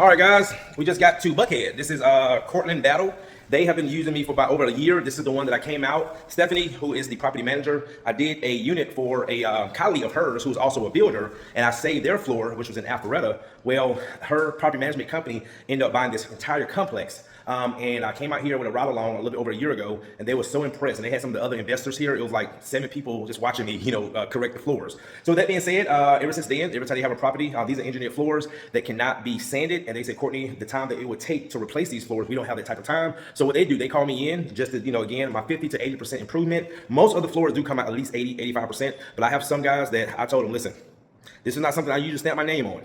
All right, guys, we just got to Buckhead. This is Cortland Battle. They have been using me for about over a year. This is the one that I came out. Stephanie, who is the property manager, I did a unit for a colleague of hers who's also a builder, and I saved their floor, which was in Alpharetta. Well, her property management company ended up buying this entire complex. And I came out here with a ride along a little bit over a year ago, and they were so impressed. And they had some of the other investors here. It was like 7 people just watching me, correct the floors. So with that being said, ever since then, every time you have a property, these are engineered floors that cannot be sanded. And they said, Courtney, the time that it would take to replace these floors, we don't have that type of time. So what they do, they call me in just to, again, my 50 to 80% improvement. Most of the floors do come out at least 80, 85%. But I have some guys that I told them, listen, this is not something I usually stamp my name on.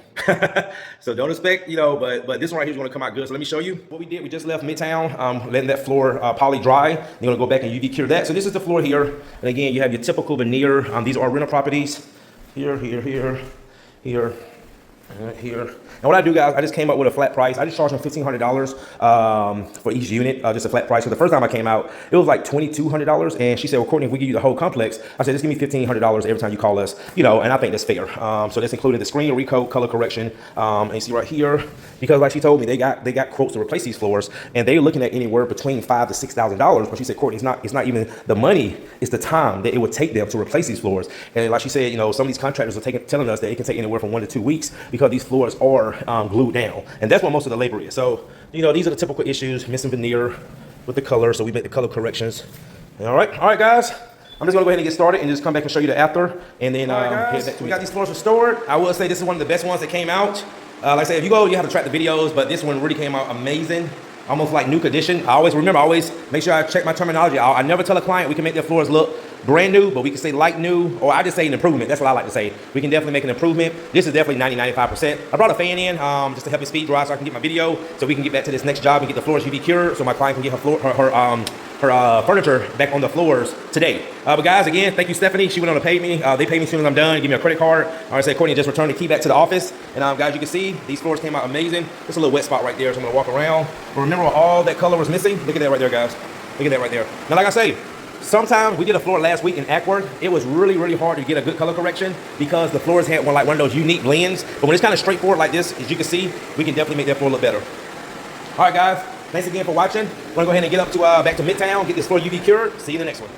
So don't expect, but this one right here is going to come out good. So let me show you what we did. We just left Midtown, letting that floor poly dry. You're going to go back and UV cure that. So this is the floor here. And again, you have your typical veneer. These are rental properties. Here, here. And what I do, guys, I just came up with a flat price. I just charged them $1,500 for each unit, just a flat price. So the first time I came out, it was like $2,200. And she said, well, Courtney, if we give you the whole complex, I said, just give me $1,500 every time you call us, and I think that's fair. So that's included the screen, recoat, color correction. And you see right here, because like she told me, they got quotes to replace these floors, and they're looking at anywhere between $5,000 to $6,000. But she said, Courtney, it's not even the money, it's the time that it would take them to replace these floors. And like she said, some of these contractors are telling us that it can take anywhere from 1 to 2 weeks because these floors are glued down, and that's what most of the labor is. So these are the typical issues: missing veneer with the color, so we make the color corrections. All right, guys, I'm just gonna go ahead and get started and just come back and show you the after, and then head back to we got these floors restored. I will say this is one of the best ones that came out. Like I said, if you go, you have to track the videos, but this one really came out amazing, almost like new condition. I always make sure I check my terminology. I never tell a client we can make their floors look brand new, but we can say like new, or I just say an improvement. That's what I like to say. We can definitely make an improvement. This is definitely 90-95%. I brought a fan in just to help me speed dry so I can get my video, so we can get back to this next job and get the floors UV cured, so my client can get her furniture back on the floors today. But guys, again, thank you, Stephanie. She went on to pay me. They pay me as soon as I'm done. Give me a credit card. I said, Courtney, just return the key back to the office. And guys, you can see these floors came out amazing. There's a little wet spot right there, so I'm gonna walk around. But remember, all that color was missing. Look at that right there, guys. Look at that right there. Now, like I say, sometimes we did a floor last week in Ackworth. It was really, really hard to get a good color correction because the floors had one of those unique blends. But when it's kind of straightforward like this, as you can see, we can definitely make that floor look better. All right, guys. Thanks again for watching. We're gonna go ahead and get up to back to Midtown, get this floor UV cured. See you in the next one.